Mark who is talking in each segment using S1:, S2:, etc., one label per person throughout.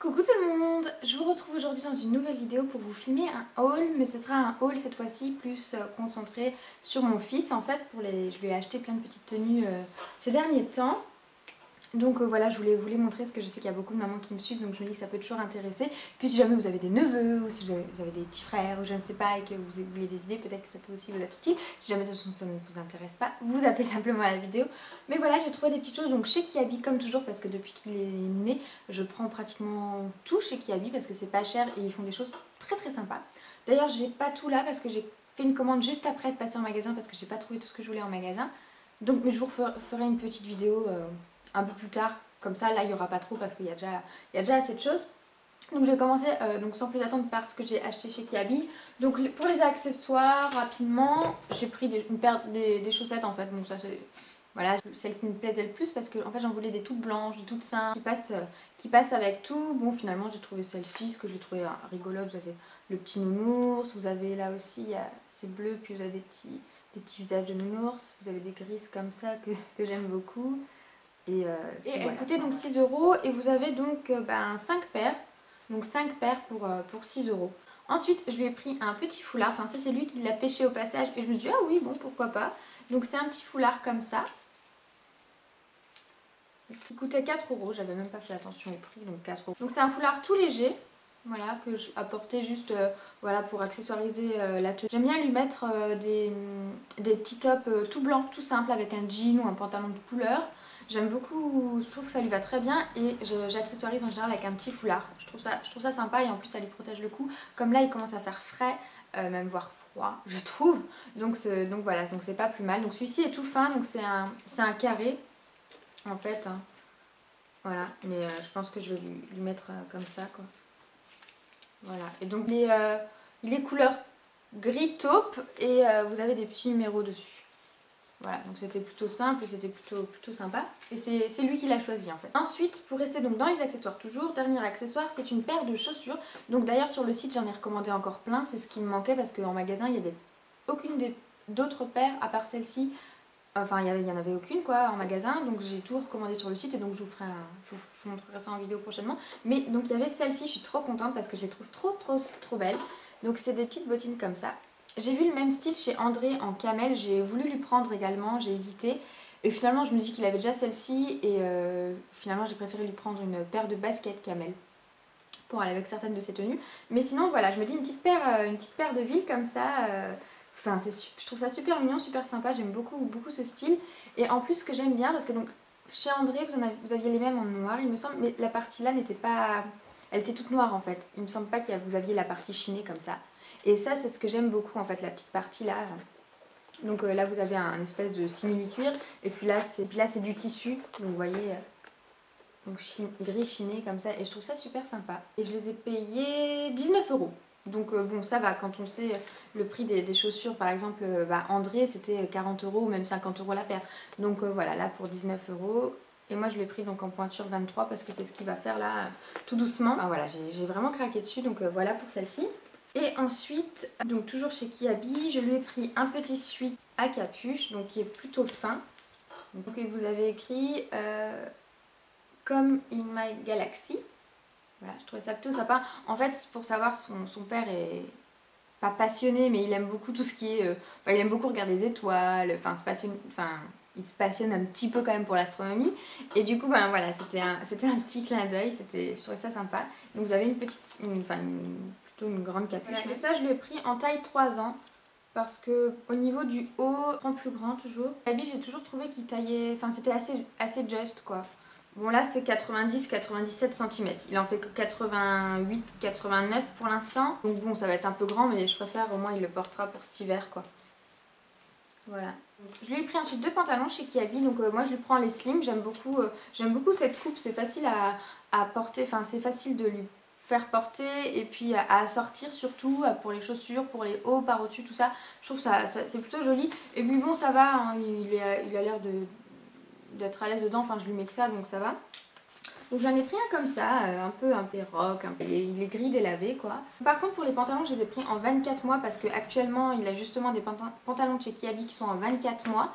S1: Coucou tout le monde, je vous retrouve aujourd'hui dans une nouvelle vidéo pour vous filmer un haul, mais ce sera un haul cette fois-ci plus concentré sur mon fils en fait. Je lui ai acheté plein de petites tenues ces derniers temps. Donc voilà, je voulais vous les montrer parce que je sais qu'il y a beaucoup de mamans qui me suivent, donc je me dis que ça peut toujours intéresser. Puis si jamais vous avez des neveux ou si vous avez des petits frères ou je ne sais pas et que vous voulez des idées, peut-être que ça peut aussi vous être utile. Si jamais de toute façon ça ne vous intéresse pas, vous zappez simplement la vidéo. Mais voilà, j'ai trouvé des petites choses donc chez Kiabi comme toujours parce que depuis qu'il est né, je prends pratiquement tout chez Kiabi parce que c'est pas cher et ils font des choses très très sympas. D'ailleurs j'ai pas tout là parce que j'ai fait une commande juste après de passer en magasin parce que j'ai pas trouvé tout ce que je voulais en magasin. Donc mais je vous ferai une petite vidéo un peu plus tard, comme ça là il n'y aura pas trop parce qu'il y a déjà assez de choses. Donc je vais commencer donc sans plus attendre par ce que j'ai acheté chez Kiabi. Donc pour les accessoires rapidement, j'ai pris une paire des chaussettes en fait, donc ça c'est voilà celle qui me plaisait le plus parce que en fait j'en voulais des toutes blanches, des toutes simples, qui passent avec tout. Bon finalement j'ai trouvé celle-ci, ce que j'ai trouvé rigolo. Vous avez le petit nounours, vous avez là aussi c'est bleu, puis vous avez des petits visages de nounours, vous avez des grises comme ça que j'aime beaucoup. Et elle voilà, coûtait donc 6 € et vous avez donc 5 paires. Donc 5 paires pour 6 €. Ensuite je lui ai pris un petit foulard, enfin ça c'est lui qui l'a pêché au passage et je me suis dit ah oui bon pourquoi pas. Donc c'est un petit foulard comme ça. Il coûtait 4 €, j'avais même pas fait attention au prix, donc 4 €. Donc c'est un foulard tout léger. Voilà, que je apportais juste voilà, pour accessoiriser la tenue. J'aime bien lui mettre des petits tops tout blancs, tout simples avec un jean ou un pantalon de couleur. J'aime beaucoup, je trouve que ça lui va très bien et j'accessoirise en général avec un petit foulard. Je trouve ça sympa et en plus ça lui protège le cou. Comme là il commence à faire frais, même voire froid je trouve. Donc voilà, donc c'est pas plus mal. Donc celui-ci est tout fin, donc c'est un carré en fait. Hein. Voilà, mais je pense que je vais lui mettre comme ça quoi. Voilà, et donc il est couleur gris taupe et vous avez des petits numéros dessus. Voilà, donc c'était plutôt simple et c'était plutôt sympa. Et c'est lui qui l'a choisi en fait. Ensuite, pour rester donc dans les accessoires toujours, dernier accessoire, c'est une paire de chaussures. Donc d'ailleurs sur le site j'en ai recommandé encore plein, c'est ce qui me manquait parce qu'en magasin il n'y avait aucune d'autres paires à part celle-ci. Enfin il n'y en avait aucune quoi en magasin, donc j'ai tout recommandé sur le site et donc je vous montrerai ça en vidéo prochainement. Mais donc il y avait celle-ci, je suis trop contente parce que je les trouve trop belles. Donc c'est des petites bottines comme ça. J'ai vu le même style chez André en camel, j'ai voulu lui prendre également, j'ai hésité. Et finalement je me dis qu'il avait déjà celle-ci et finalement j'ai préféré lui prendre une paire de baskets camel pour aller avec certaines de ses tenues. Mais sinon voilà, je me dis une petite paire de ville comme ça, enfin, je trouve ça super mignon, super sympa, j'aime beaucoup ce style. Et en plus ce que j'aime bien, parce que donc chez André vous aviez les mêmes en noir il me semble, mais la partie là n'était pas... Elle était toute noire en fait, il me semble pas que vous aviez la partie chinée comme ça. Et ça c'est ce que j'aime beaucoup en fait, la petite partie là. Donc là vous avez un espèce de simili-cuir et puis là c'est du tissu, donc vous voyez, donc gris chiné comme ça et je trouve ça super sympa. Et je les ai payés 19 €. Donc bon ça va, quand on sait le prix des chaussures par exemple, André c'était 40 € ou même 50 € la paire. Donc voilà, là pour 19 €. Et moi je l'ai pris donc en pointure 23 parce que c'est ce qu'il va faire là tout doucement. Enfin, voilà, j'ai vraiment craqué dessus, donc voilà pour celle-ci. Et ensuite, donc toujours chez Kiabi, je lui ai pris un petit sweat à capuche, donc qui est plutôt fin. Donc vous avez écrit Come in my galaxy. Voilà, je trouvais ça plutôt sympa. En fait, pour savoir, son père est pas passionné, mais il aime beaucoup tout ce qui est... il aime beaucoup regarder des étoiles, il se passionne un petit peu quand même pour l'astronomie. Et du coup, voilà, c'était un petit clin d'œil, je trouvais ça sympa. Donc vous avez plutôt une grande capuche. Voilà. Et ça, je l'ai pris en taille 3 ans. Parce que au niveau du haut, prend plus grand toujours. L'habit, j'ai toujours trouvé qu'il taillait... Enfin, c'était assez just, quoi. Bon, là, c'est 90-97 cm. Il en fait que 88-89 pour l'instant. Donc bon, ça va être un peu grand, mais je préfère, au moins, il le portera pour cet hiver, quoi. Voilà. Je lui ai pris ensuite 2 pantalons chez Kiabi. Donc moi, je lui prends les slim. J'aime beaucoup cette coupe. C'est facile à porter. Enfin, c'est facile de lui faire porter et puis à assortir surtout pour les chaussures, pour les hauts par-dessus, tout ça. Je trouve ça c'est plutôt joli. Et puis bon, ça va, hein, il a l'air d'être à l'aise dedans, enfin je lui mets que ça, donc ça va. Donc j'en ai pris un comme ça, un peu rock, il est gris délavé quoi. Par contre pour les pantalons, je les ai pris en 24 mois parce qu'actuellement il a justement des pantalons de chez Kiabi qui sont en 24 mois.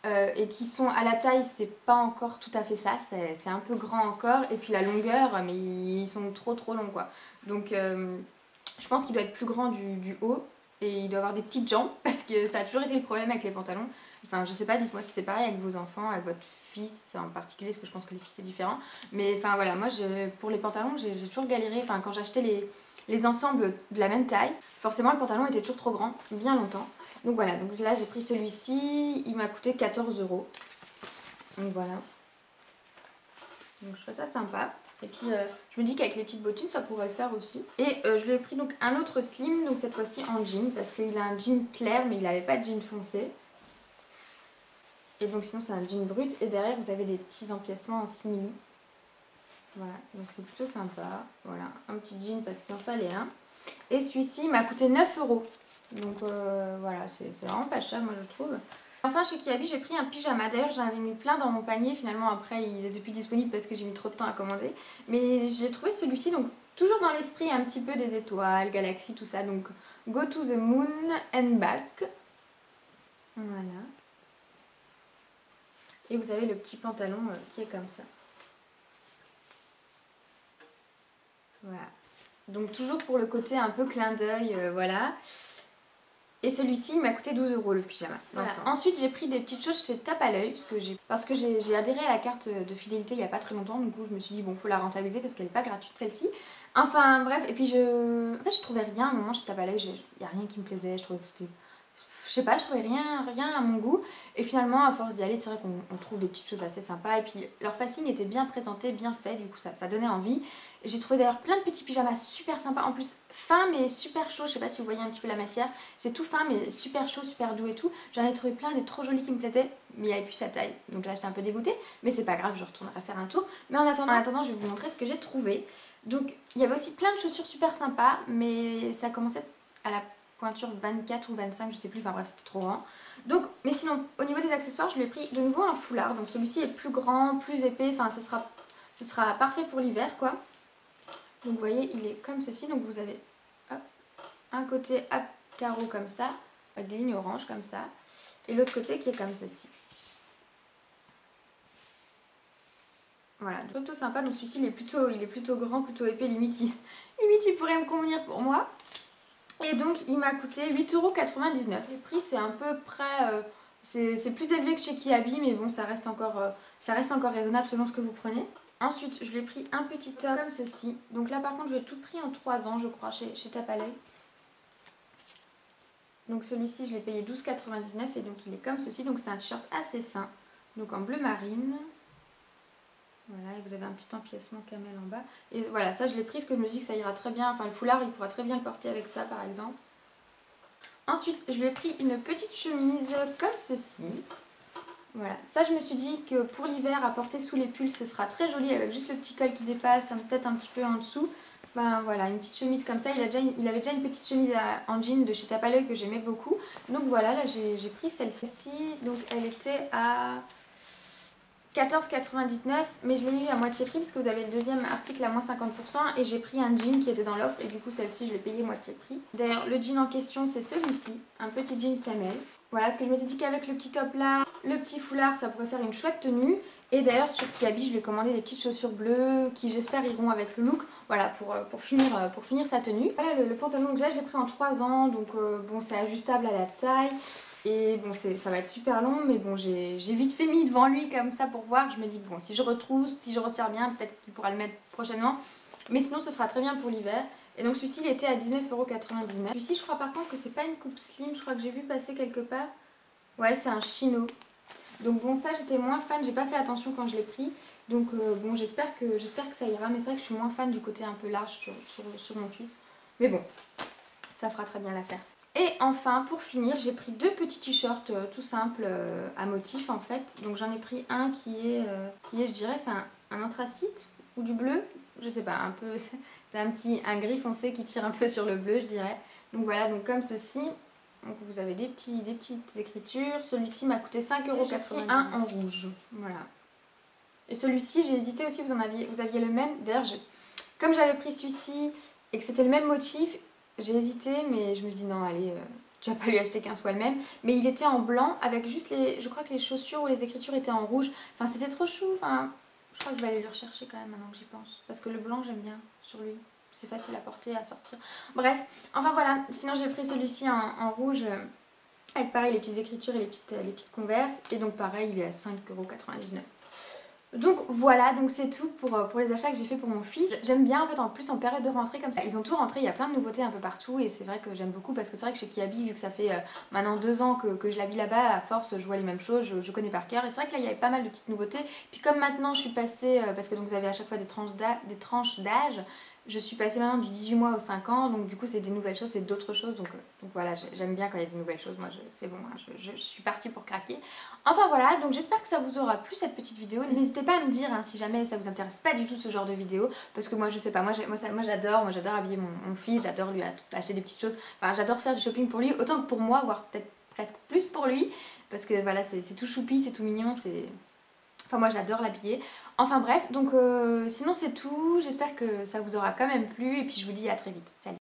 S1: et qui sont à la taille, c'est pas encore tout à fait ça, c'est un peu grand encore. Et puis la longueur, mais ils sont trop longs quoi. Donc je pense qu'il doit être plus grand du haut et il doit avoir des petites jambes parce que ça a toujours été le problème avec les pantalons. Enfin je sais pas, dites-moi si c'est pareil avec vos enfants, avec votre fils en particulier, parce que je pense que les filles c'est différent. Mais enfin voilà, moi pour les pantalons j'ai toujours galéré, enfin quand j'achetais les ensembles de la même taille, forcément le pantalon était toujours trop grand, bien longtemps. Donc voilà, donc là j'ai pris celui-ci, il m'a coûté 14 €. Donc voilà. Donc je trouve ça sympa. Et puis je me dis qu'avec les petites bottines ça pourrait le faire aussi. Et je lui ai pris donc un autre slim, donc cette fois-ci en jean, parce qu'il a un jean clair mais il n'avait pas de jean foncé. Et donc sinon c'est un jean brut et derrière vous avez des petits empiècements en simili. Voilà, donc c'est plutôt sympa. Voilà, un petit jean parce qu'il en fallait un. Et celui-ci m'a coûté 9 €. Donc voilà, c'est vraiment pas cher moi je trouve. Enfin chez Kiabi j'ai pris un pyjama, d'ailleurs j'en avais mis plein dans mon panier, finalement après ils étaient plus disponibles parce que j'ai mis trop de temps à commander. Mais j'ai trouvé celui-ci, donc toujours dans l'esprit un petit peu des étoiles, galaxies, tout ça. Donc Go to the Moon and Back. Voilà. Et vous avez le petit pantalon qui est comme ça. Voilà. Donc toujours pour le côté un peu clin d'œil, voilà. Et celui-ci il m'a coûté 12 € le pyjama. Voilà. Ensuite j'ai pris des petites choses chez Tape à l'œil parce que j'ai adhéré à la carte de fidélité il n'y a pas très longtemps. Du coup je me suis dit bon faut la rentabiliser parce qu'elle n'est pas gratuite celle-ci. Enfin bref, et puis en fait je trouvais rien à un moment chez Tape à l'œil, il n'y a rien qui me plaisait, je trouvais que c'était... Je sais pas, je trouvais rien à mon goût. Et finalement, à force d'y aller, c'est vrai qu'on trouve des petites choses assez sympas. Et puis, leur facing était bien présenté, bien fait. Du coup, ça donnait envie. J'ai trouvé d'ailleurs plein de petits pyjamas super sympas. En plus, fin mais super chaud. Je sais pas si vous voyez un petit peu la matière. C'est tout fin mais super chaud, super doux et tout. J'en ai trouvé plein, des trop jolis qui me plaisaient. Mais il n'y avait plus sa taille. Donc là, j'étais un peu dégoûtée. Mais c'est pas grave, je retournerai faire un tour. Mais en attendant, je vais vous montrer ce que j'ai trouvé. Donc, il y avait aussi plein de chaussures super sympas. Mais ça commençait à la pointure 24 ou 25, je sais plus, enfin bref c'était trop grand. Donc, mais sinon au niveau des accessoires je lui ai pris de nouveau un foulard, donc celui-ci est plus grand, plus épais, enfin ce sera parfait pour l'hiver quoi. Donc vous voyez il est comme ceci, donc vous avez hop, un côté à carreaux comme ça, avec des lignes oranges comme ça, et l'autre côté qui est comme ceci. Voilà, plutôt sympa, donc celui-ci il est plutôt grand, plutôt épais, limite il pourrait me convenir pour moi. Et donc il m'a coûté 8,99 €. Les prix c'est un peu près, c'est plus élevé que chez Kiabi mais bon ça reste encore raisonnable selon ce que vous prenez. Ensuite je lui ai pris un petit top comme ceci. Donc là par contre je l'ai tout pris en 3 ans je crois chez Tape à l'œil. Donc celui-ci je l'ai payé 12,99 € et donc il est comme ceci. Donc c'est un t-shirt assez fin, donc en bleu marine. Voilà, et vous avez un petit empiècement camel en bas. Et voilà, ça je l'ai pris parce que je me dis que ça ira très bien. Enfin, le foulard, il pourra très bien le porter avec ça, par exemple. Ensuite, je lui ai pris une petite chemise comme ceci. Voilà, ça je me suis dit que pour l'hiver, à porter sous les pulls, ce sera très joli avec juste le petit col qui dépasse, peut-être un petit peu en dessous. Ben voilà, une petite chemise comme ça. Il avait déjà une petite chemise en jean de chez Tape à l'œil que j'aimais beaucoup. Donc voilà, là j'ai pris celle-ci. Donc elle était à 14,99 €, mais je l'ai eu à moitié prix parce que vous avez le deuxième article à moins 50% et j'ai pris un jean qui était dans l'offre et du coup celle-ci je l'ai payé moitié prix. D'ailleurs le jean en question c'est celui-ci, un petit jean camel. Voilà, parce que je m'étais dit qu'avec le petit top là, le petit foulard ça pourrait faire une chouette tenue. Et d'ailleurs sur Kiabi je lui ai commandé des petites chaussures bleues qui j'espère iront avec le look. Voilà, pour finir sa tenue. Voilà le pantalon, donc là je l'ai pris en 3 ans, donc bon c'est ajustable à la taille. Et bon ça va être super long mais bon j'ai vite fait mis devant lui comme ça pour voir. Je me dis bon si je retrousse, si je resserre bien peut-être qu'il pourra le mettre prochainement. Mais sinon ce sera très bien pour l'hiver. Et donc celui-ci il était à 19,99 €. Celui-ci je crois par contre que c'est pas une coupe slim, je crois que j'ai vu passer quelque part. Ouais c'est un chino. Donc bon ça j'étais moins fan, j'ai pas fait attention quand je l'ai pris. Donc bon j'espère que ça ira. Mais c'est vrai que je suis moins fan du côté un peu large sur mon fils. Mais bon ça fera très bien l'affaire. Et enfin pour finir j'ai pris deux petits t-shirts tout simples à motif en fait. Donc j'en ai pris un qui est je dirais c'est un anthracite ou du bleu, je sais pas, un peu c'est un gris foncé qui tire un peu sur le bleu je dirais. Donc voilà, donc comme ceci. Donc vous avez des petites écritures. Celui-ci m'a coûté 5,99 €. Un en rouge, voilà. Et celui-ci j'ai hésité aussi, vous aviez le même. D'ailleurs comme j'avais pris celui-ci et que c'était le même motif, j'ai hésité mais je me dis non allez tu vas pas lui acheter qu'un soit le même. Mais il était en blanc avec juste les... Je crois que les chaussures ou les écritures étaient en rouge. Enfin c'était trop chou. Enfin, je crois que je vais aller le rechercher quand même maintenant que j'y pense. Parce que le blanc j'aime bien sur lui. C'est facile à porter, à sortir. Bref, enfin voilà. Sinon j'ai pris celui-ci en rouge. Avec pareil les petites écritures et les petites converses. Et donc pareil il est à 5,99 €. Donc voilà, donc c'est tout pour les achats que j'ai fait pour mon fils. J'aime bien en fait en plus en période de rentrée comme ça. Ils ont tout rentré, il y a plein de nouveautés un peu partout et c'est vrai que j'aime beaucoup parce que c'est vrai que chez Kiabi, vu que ça fait maintenant 2 ans que je l'habille là-bas, à force je vois les mêmes choses, je connais par cœur. Et c'est vrai que là il y avait pas mal de petites nouveautés. Puis comme maintenant je suis passée, parce que donc vous avez à chaque fois des tranches d'âge, je suis passée maintenant du 18 mois aux 5 ans, donc du coup c'est des nouvelles choses, c'est d'autres choses, donc voilà, j'aime bien quand il y a des nouvelles choses, moi c'est bon, hein, je suis partie pour craquer. Enfin voilà, donc j'espère que ça vous aura plu cette petite vidéo, n'hésitez pas à me dire hein, si jamais ça vous intéresse pas du tout ce genre de vidéo, parce que moi je sais pas, moi j'adore habiller mon fils, j'adore lui acheter des petites choses, enfin j'adore faire du shopping pour lui, autant que pour moi, voire peut-être presque plus pour lui, parce que voilà c'est tout choupi, c'est tout mignon, c'est... Enfin moi j'adore l'habiller. Enfin bref, donc sinon c'est tout. J'espère que ça vous aura quand même plu et puis je vous dis à très vite. Salut!